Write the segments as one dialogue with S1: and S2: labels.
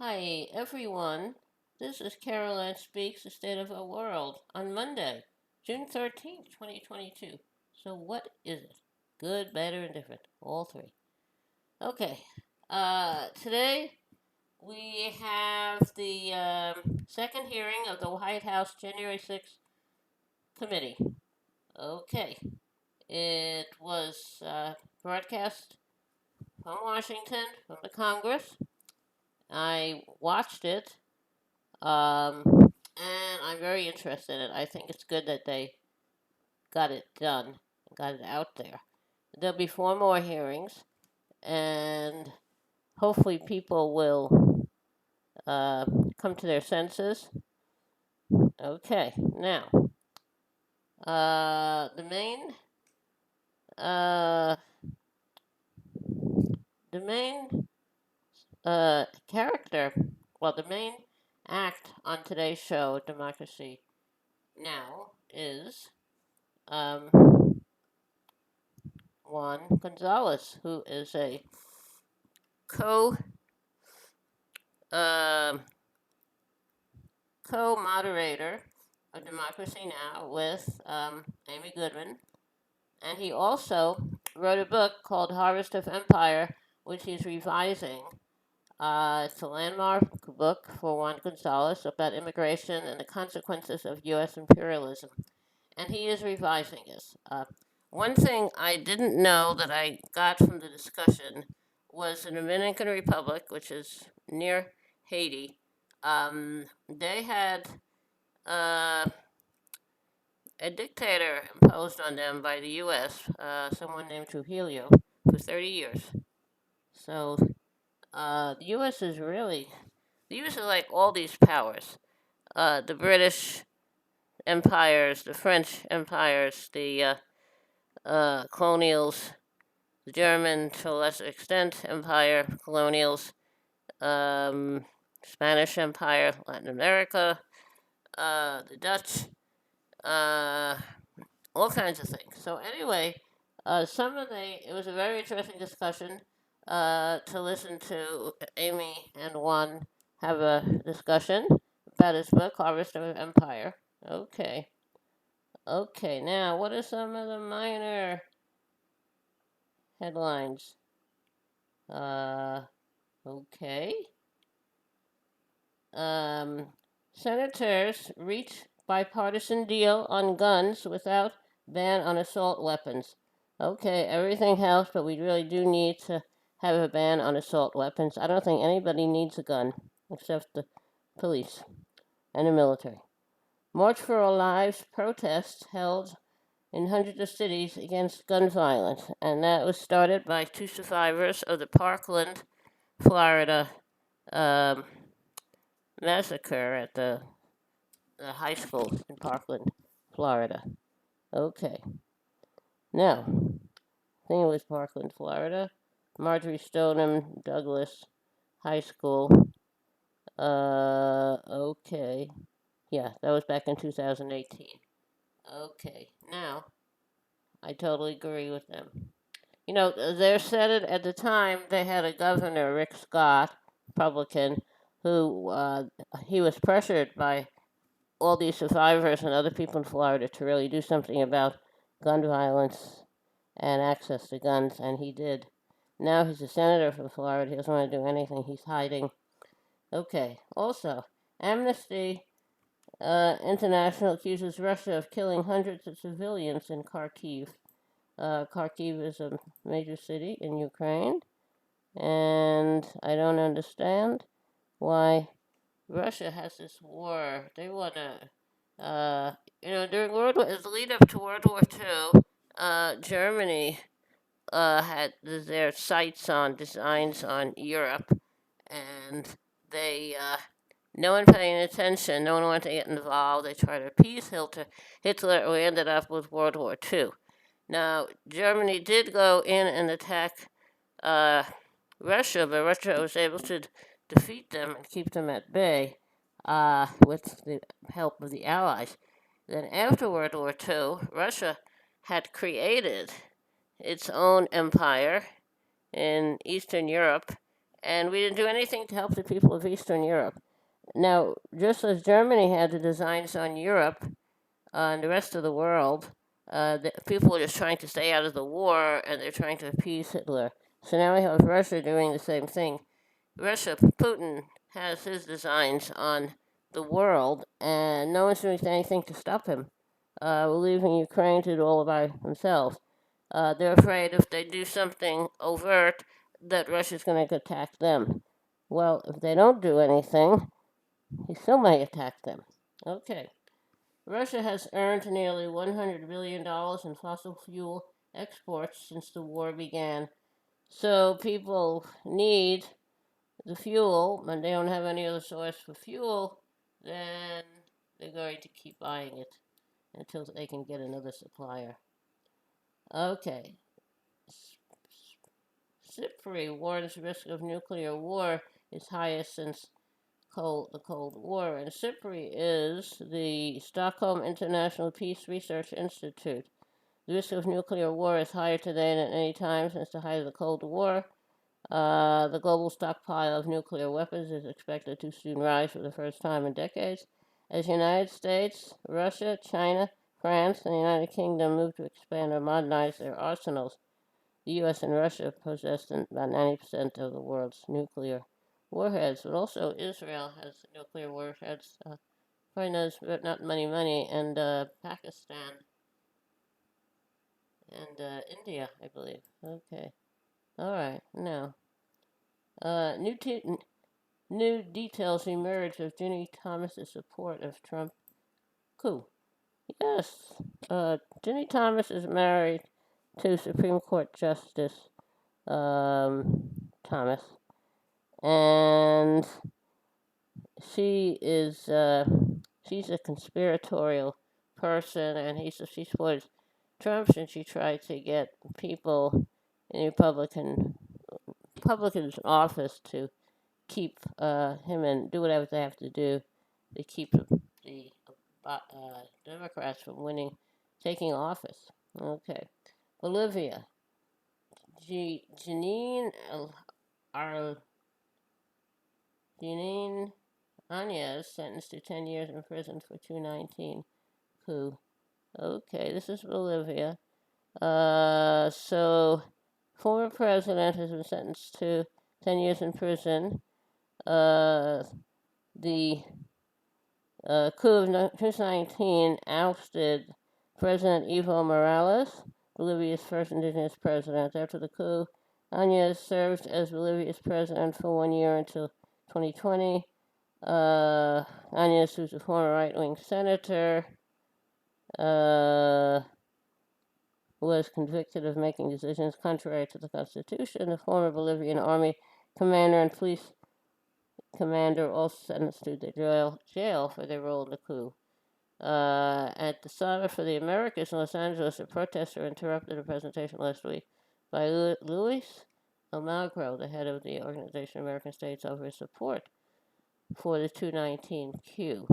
S1: Hi, everyone. This is Caroline Speaks, The State of Our World, on Monday, June 13th, 2022. So, what is it? Good, better, and different. All three. Okay. Today we have the second hearing of the White House January 6th committee. Okay. It was broadcast from Washington, from the Congress. I watched it. And I'm very interested in it. I think it's good that they got it done, got it out there. There'll be four more hearings, and hopefully people will uh, come to their senses. Okay, now the main uh, the main character, well, the main act on today's show, Democracy Now, is um, Juan Gonzalez, who is a co um co-moderator of Democracy Now with Amy Goodman, and he also wrote a book called Harvest of Empire, which he's revising. It's a landmark book for Juan Gonzalez about immigration and the consequences of U.S. imperialism, and he is revising this. One thing I didn't know that I got from the discussion was the Dominican Republic, which is near Haiti. They had uh, a dictator imposed on them by the U.S., someone named Trujillo, for 30 years. So the U.S. is really, the U.S. is like all these powers. The British empires, the French empires, the colonials, the German, to a lesser extent, empire, colonials, um, Spanish Empire, Latin America, the Dutch, uh, all kinds of things. So anyway, it was a very interesting discussion to listen to Amy and Juan have a discussion about his book, Harvest of Empire. Okay. Okay, now what are some of the minor headlines? Uh, okay. Um, Senators reach bipartisan deal on guns without ban on assault weapons. Okay, everything helps, but we really do need to have a ban on assault weapons. I don't think anybody needs a gun except the police and the military. March for Our Lives protests held in hundreds of cities against gun violence, and that was started by two survivors of the Parkland, Florida um, massacre at the high school in Parkland, Florida. Okay. Now, I think it was Parkland, Florida. Marjorie Stoneham Douglas High School. Okay. Yeah, that was back in 2018. Okay. Now, I totally agree with them. You know, their Senate at the time, they had a governor, Rick Scott, Republican, who he was pressured by all these survivors and other people in Florida to really do something about gun violence and access to guns, and he did. Now he's a senator from Florida. He doesn't want to do anything. He's hiding. Okay. Also, Amnesty International accuses Russia of killing hundreds of civilians in Kharkiv. Kharkiv is a major city in Ukraine, and I don't understand why Russia has this war. They want to, during as the lead up to World War II, Germany had their sights on designs on Europe, and they, no one paying attention, no one wanted to get involved. They tried to appease Hitler, we ended up with World War II. Now, Germany did go in and attack uh, Russia, but Russia was able to defeat them and keep them at bay with the help of the Allies. Then, after World War II, Russia had created its own empire in Eastern Europe, and we didn't do anything to help the people of Eastern Europe. Now, just as Germany had the designs on Europe and the rest of the world, the people were just trying to stay out of the war, and they're trying to appease Hitler. So now we have Russia doing the same thing. Russia, Putin has his designs on the world, and no one's doing anything to stop him. Leaving Ukraine to do all by themselves. They're afraid if they do something overt that Russia's going to attack them. Well, if they don't do anything, he still may attack them. Okay. Russia has earned nearly $100 billion in fossil fuel exports since the war began. So people need the fuel, and they don't have any other source for fuel, then they're going to keep buying it until they can get another supplier. Okay. SIPRI warns risk of nuclear war is highest since the Cold War. And SIPRI is the Stockholm International Peace Research Institute. The risk of nuclear war is higher today than any time since the height of the Cold War. The global stockpile of nuclear weapons is expected to soon rise for the first time in decades, as the United States, Russia, China, France, and the United Kingdom move to expand or modernize their arsenals. The U.S. and Russia possess about 90% of the world's nuclear warheads, but also Israel has nuclear warheads. Probably knows, but not money, and Pakistan and India, I believe. Okay. All right. Now, uh, new, t- new details emerge of Ginny Thomas's support of Trump coup. Yes, Ginny Thomas is married to Supreme Court Justice Thomas, and she is she's a conspiratorial person, and she supports Trump, and she tried to get people in Republicans in office to keep him and do whatever they have to do to keep the Democrats from taking office. Okay, Bolivia. Janine Ar- Janine Anez sentenced to 10 years in prison for 219 coup. Okay, this is Bolivia. So former president has been sentenced to 10 years in prison. The coup of 2019 ousted President Evo Morales, Bolivia's first indigenous president. After the coup, Anez served as Bolivia's president for 1 year until 2020. Anez, who's a former right-wing senator, was convicted of making decisions contrary to the Constitution. The former Bolivian army commander and police commander also sentenced to the jail for their role in the coup. At the Summit for the Americas in Los Angeles, a protester interrupted a presentation last week by Luis Almagro, the head of the Organization of American States, over his support for the 219 coup.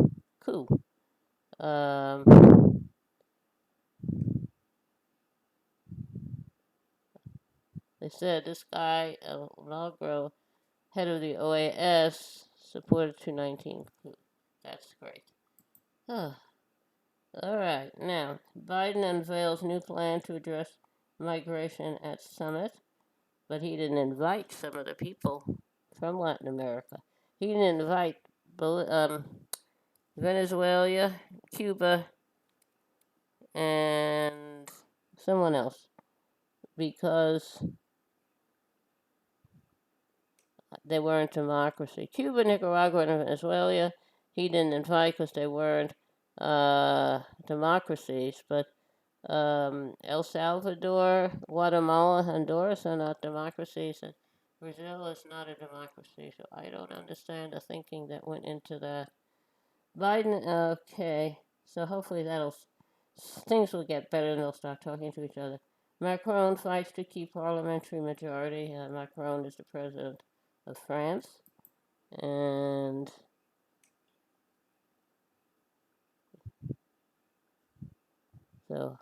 S1: They said this guy, Almagro, head of the OAS, supported 219 coup. That's great. All right, now, Biden unveils new plan to address migration at summit, but he didn't invite some of the people from Latin America. He didn't invite Venezuela, Cuba, and someone else because they weren't democracy. Cuba, Nicaragua, and Venezuela, he didn't invite because they weren't democracies, but El Salvador, Guatemala, Honduras are not democracies, and Brazil is not a democracy, so I don't understand the thinking that went into that. Biden, okay, so hopefully things will get better and they'll start talking to each other. Macron fights to keep parliamentary majority. Macron is the president of France, and so,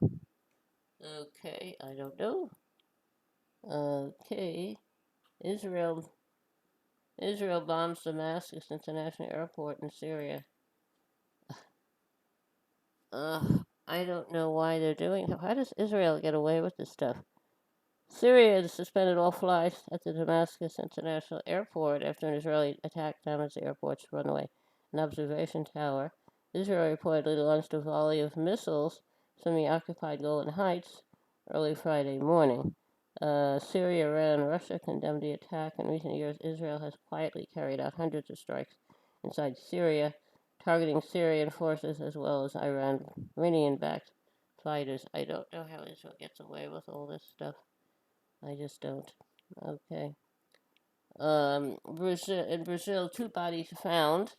S1: okay, I don't know. Okay, Israel Israel bombs Damascus International Airport in Syria. I don't know why they're doing it. How does Israel get away with this stuff? Syria has suspended all flights at the Damascus International Airport after an Israeli attack damaged the airport's runway and observation tower. Israel reportedly launched a volley of missiles from the occupied Golan Heights early Friday morning. Syria, Iran, and Russia condemned the attack. In recent years, Israel has quietly carried out hundreds of strikes inside Syria, targeting Syrian forces as well as Iranian-backed fighters. I don't know how Israel gets away with all this stuff. I just don't. Okay. In Brazil, two bodies found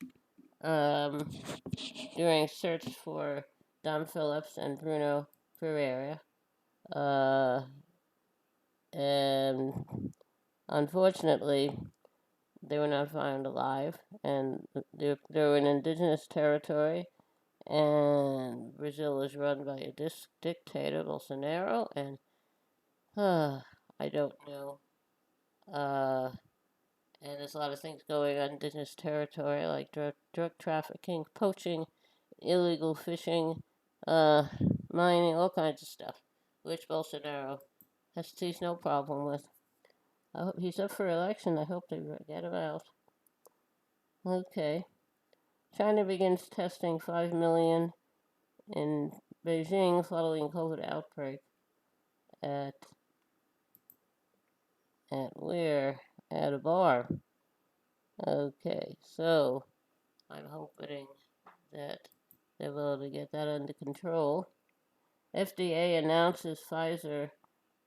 S1: um, during search for Dom Phillips and Bruno Pereira. Uh, and unfortunately, they were not found alive, and they were in indigenous territory. And Brazil is run by a dictator, Bolsonaro, and I don't know. And there's a lot of things going on in indigenous territory, like drug trafficking, poaching, illegal fishing, uh, mining, all kinds of stuff, which Bolsonaro sees no problem with. I hope he's up for election. I hope they get him out. Okay. China begins testing 5 million in Beijing following COVID outbreak at where? At a bar. Okay, so I'm hoping that they're able to get that under control. FDA announces Pfizer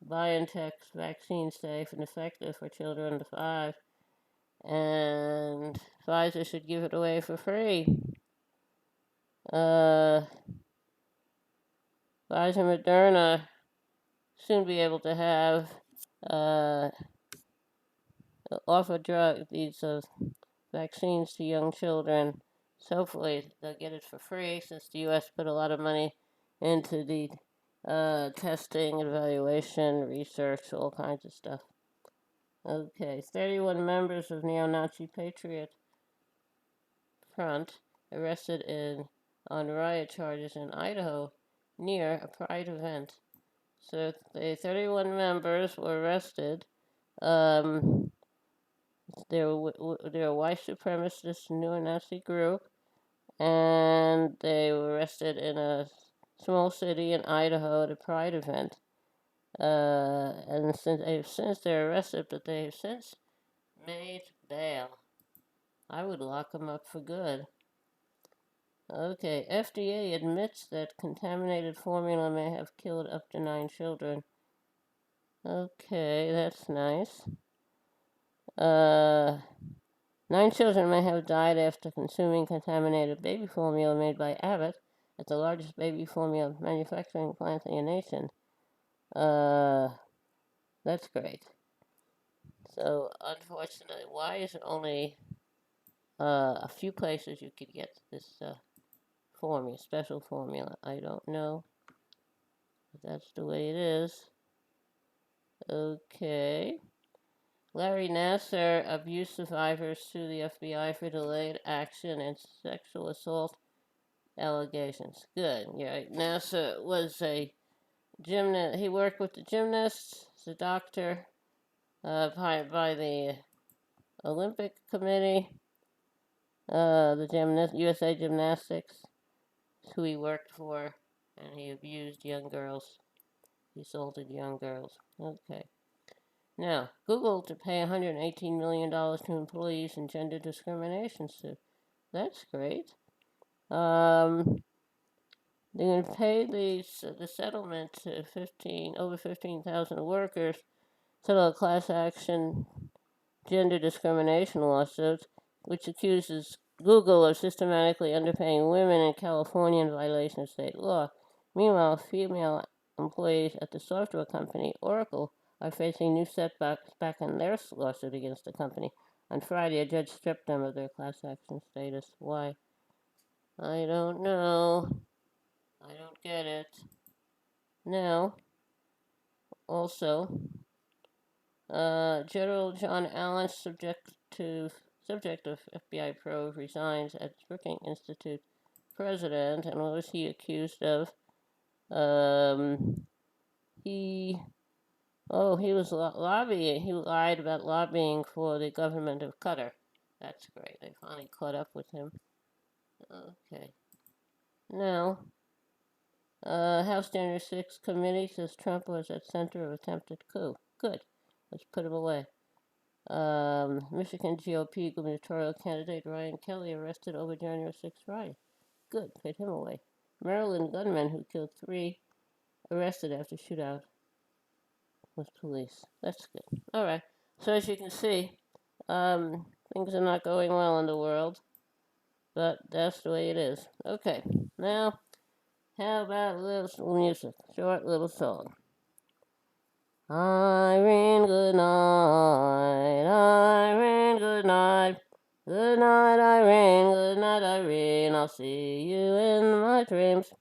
S1: BioNTech's vaccine safe and effective for children under 5, and Pfizer should give it away for free. Pfizer Moderna soon be able to have offer these vaccines to young children. So hopefully they'll get it for free, since the U.S. put a lot of money into the testing, evaluation, research, all kinds of stuff. Okay, 31 members of neo-Nazi Patriot Front arrested on riot charges in Idaho near a pride event. So the 31 members were arrested. They're a white supremacist neo-Nazi group, and they were arrested in a small city in Idaho at a pride event. And since they're arrested, but they've since made bail. I would lock them up for good. Okay, FDA admits that contaminated formula may have killed up to 9 children. Okay, that's nice. 9 children may have died after consuming contaminated baby formula made by Abbott at the largest baby formula manufacturing plant in the nation. That's great. So, unfortunately, why is it only a few places you could get this formula, special formula? I don't know. But that's the way it is. Okay. Larry Nassar, abuse survivors sue the FBI for delayed action and sexual assault allegations. Good. Yeah, Nassar was a gymnast. He worked with the gymnasts, the doctor, by the Olympic Committee, the USA Gymnastics, who he worked for, and he abused young girls. He assaulted young girls. Okay. Now, Google to pay $118 million to employees in gender discrimination suit. That's great. They're going to pay the settlement to over 15,000 workers, settle a class action gender discrimination lawsuit, which accuses Google of systematically underpaying women in California in violation of state law. Meanwhile, female employees at the software company Oracle are facing new setbacks back in their lawsuit against the company. On Friday, a judge stripped them of their class action status. Why? I don't know. I don't get it. Now, also, General John Allen subject of FBI probe resigns as Brookings Institute president. And what was he accused of? He he was lobbying. He lied about lobbying for the government of Qatar. That's great. They finally caught up with him. Okay. Now, House January 6th committee says Trump was at center of attempted coup. Good. Let's put him away. Michigan GOP gubernatorial candidate Ryan Kelly arrested over January 6th riot. Good. Put him away. Maryland gunman who killed 3 arrested after shootout with police. That's good. All right. So as you can see, things are not going well in the world, but that's the way it is. Okay. Now, how about a little music? Short little song. Irene, good night. Irene, good night. Good night, Irene. Good night, Irene. I'll see you in my dreams.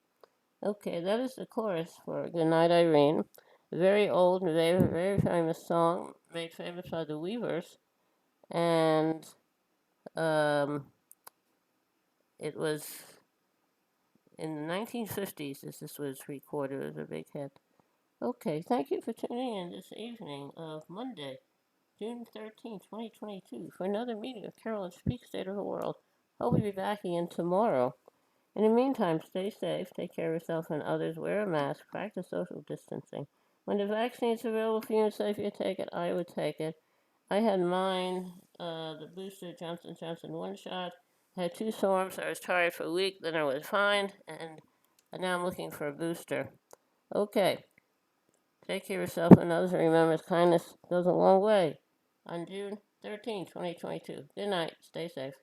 S1: Okay, that is the chorus for Goodnight Irene. A very old, very, very famous song made famous by the Weavers. And it was in the 1950s as this was recorded. It was a big hit. Okay, thank you for tuning in this evening of Monday, June 13, 2022, for another meeting of Carolyn's Peak State of the World. Hope we'll be back again tomorrow. In the meantime, stay safe, take care of yourself and others, wear a mask, practice social distancing. When the vaccine's available for you and safe for you to take it, I would take it. I had mine, the booster Johnson & Johnson one shot. I had 2 storms. I was tired for a week, then I was fine, and now I'm looking for a booster. Okay, take care of yourself and others, and remember, kindness goes a long way. On June 13, 2022. Good night. Stay safe.